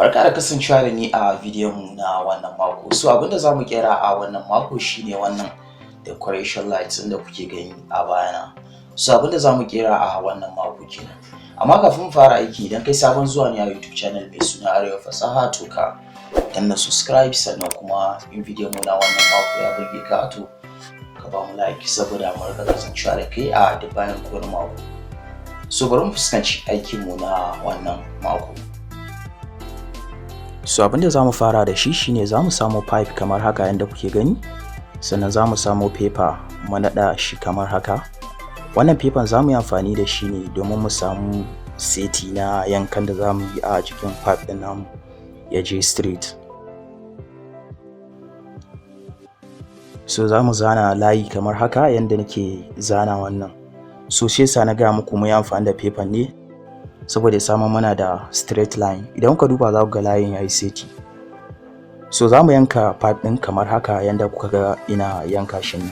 Barka da kasancewa da ni a bidiyon mu na wannan mako. So abinda zamu kera a wannan mako shine wannan decoration lights da kuke gani a bayana. So abinda zamu kera a wannan mako kenan. Amma kafin mu fara aiki, idan kai sabon zuwa ne a YouTube channel mai suna Arewa Fasaha, to ka danna subscribe, sannan kuma in bidiyon mu na wannan mako ya burge ka to ka ba mu like saboda mu rika kasancewa da kai a duk bayan kowane mako. So bari mu fuskanci aikin mu na wannan mako. So abinda zamu fara da shi shine zamu samu pipe kamar haka yanda kuke gani, sannan zamu samu paper mu nada shi kamar haka. Wannan paper zamu yi amfani da shi ne domin mu samu seti na yankan da zamu yi a cikin pipe din namu ya je straight. So zamu zana layi kamar haka yanda nake zana wannan. So shi yasa na ga muku mu yi amfani da paper ne saboda ya samu mana da straight line. Idan ka duba za ku ga layin yayi seti. So zamu yanka pipe din kamar haka yanda kuka ga ina yanka shi nan.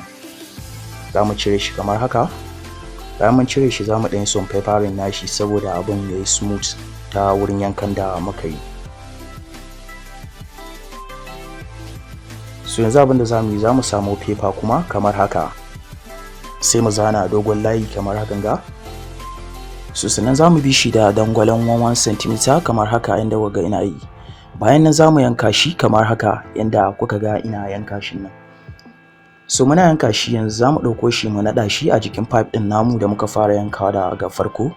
Zamu cire shi kamar haka. Bayan mun cire shi zamu dan son papering nashi saboda abun yayi smooth ta wurin yankan da muka yi. So yanzu abin da zamu yi, zamu samu paper kuma kamar haka. Sai mu zana dogon layi kamar hakan ga. So sannan zamu bi shi da dangwalon 1 cm kamar haka yanda kuka ga ina yi. Bayan nan zamu yanka shi kamar haka yanda kuka ga ina yanka shi nan. So muna yanka shi yanzu zamu dauko shi mu nada shi a jikin pipe din namu da muka fara yankawa daga farko.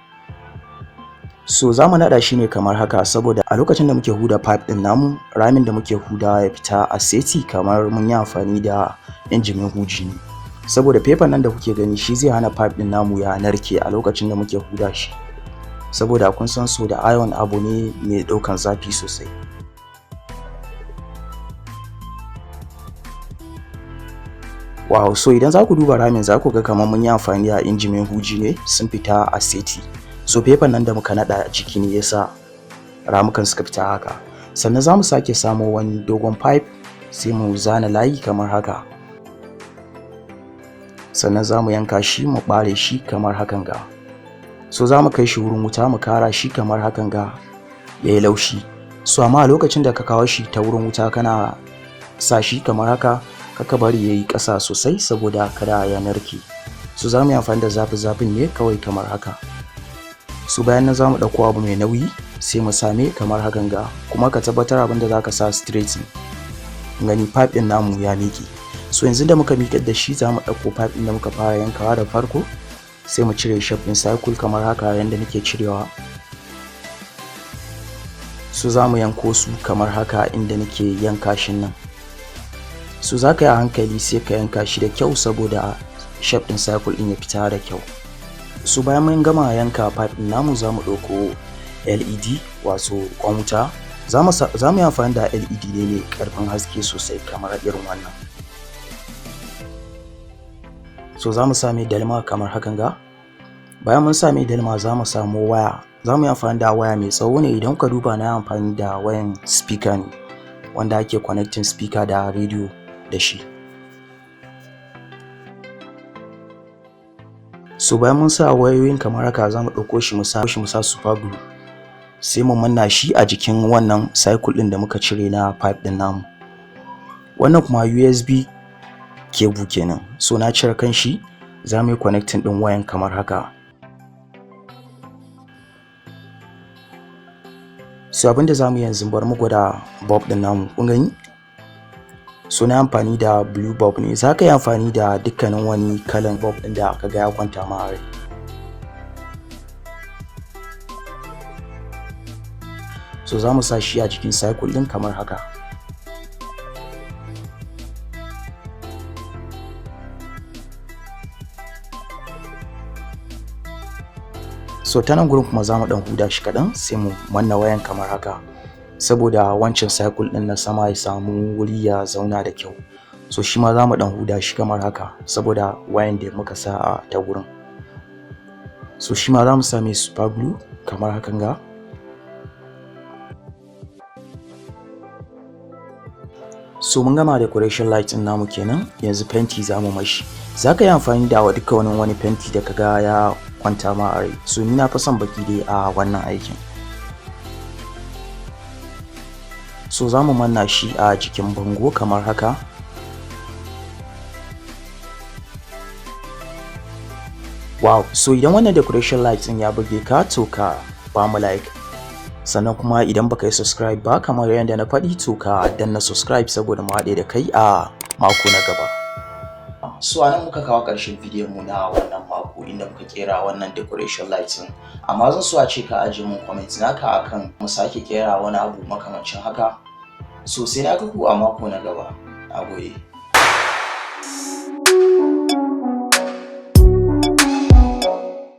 So zamu nada shi ne kamar haka saboda a lokacin da muke huda pipe din namu, ramin da muke huda ya fita a seti kamar mun yi amfani da injimin huji ne. Saboda paper nan da kuke gani shi zai hana pipe din namu ya narke a lokacin da muke huda shi. Saboda kun san so da iron abu ne mai daukan zafi sosai. Wow, so idan za ku duba ramin za ku ga kamar mun yi amfani da injimin huji ne sun fita a seti. So paper nan da muka nada jiki ne yasa ramukan suka fita haka. Sannan zamu sake samo wani dogon pipe sai mu zana layi kamar haka. Sannan zamu yanka shi mu bare shi kamar hakan ga. So zamu kai shi wurin wuta mu kara shi kamar hakan ga yayi laushi. So amma a lokacin da ka kawo shi ta wurin wuta kana sa shi kamar haka, kaka bari yayi ƙasa sosai saboda kada ya narke. So zamu yi amfani da zafin ne kawai kamar haka. So bayan nan zamu dauko abu mai nauyi sai mu same kamar hakan ga, kuma ka tabbatar abinda zaka sa straight ne. Gani pipe din namu ya miƙe. So yanzu da muka miƙar da shi zamu dauko pipe din da muka fara yankawa da farko sai mu cire shape din circle kamar haka yanda nake cirewa. So zamu yanko su kamar haka inda nake yanka shin nan. So zaka yi a hankali sai ka yanka shi da kyau saboda shape din circle din ya fita da kyau. So bayan mun gama yanka pipe din namu zamu dauko LED wato kwan wuta. Zamu yi amfani da LED ne mai karfin haske sosai kamar irin wannan. So zamu same dalma kamar hakan ga. Bayan mun same dalma zamu samu waya. Zamu yi amfani da waya mai tsawo ne. Idan ka duba na yi amfani da wayan speaker ne wanda ake connecting speaker da radio da shi. So bayan mun sa wayoyin kamar haka zamu dauko shi mu sa super glue. Sai mu manna shi a jikin wannan circle din da muka cire na pipe din namu. Wannan kuma USB cable kenan. So na cire kan shi, zamu yi connecting din wayan kamar haka. So abinda zamu yi yanzu bar mu gwada bulb din namu. Kun gani? So na amfani da blue bulb ne. Zaka yi amfani da dukkanin wani kalan bulb din da kaga ya kwanta ma rai. So zamu sa shi a cikin circle din kamar haka. So ta nan gurin kuma zamu dan huda shi kadan sai mu manna wayan kamar haka saboda wancan circle din na sama ya samu wuri ya zauna da kyau. So shi ma zamu dan huda shi kamar haka saboda wayan da muka sa a ta gurin. So shi ma zamu sa mai super glue kamar hakan ga. So mun gama decoration light din namu kenan, yanzu fenti zamu mashi. Zaka yi amfani da dukkan wani fenti da kaga ya kwanta ma a rai. So ni na fi son baki dai a wannan aikin. so za mu manna shi a jikin bango kamar haka. Wow, so idan wannan decoration light ɗin ya buge ka to ka ba mu like, sannan kuma idan baka yi subscribe ba kamar yadda na faɗi to ka danna subscribe saboda mu haɗe da kai a mako na gaba. So anan muka kawo ƙarshen bidiyon mu na wannan mako inda muka kera wannan decoration light ɗin, amma zan so a ce ka ajiye mun comment naka akan mu sake kera wani abu makamancin haka. So sai na ga ku a mako na gaba. Nagode.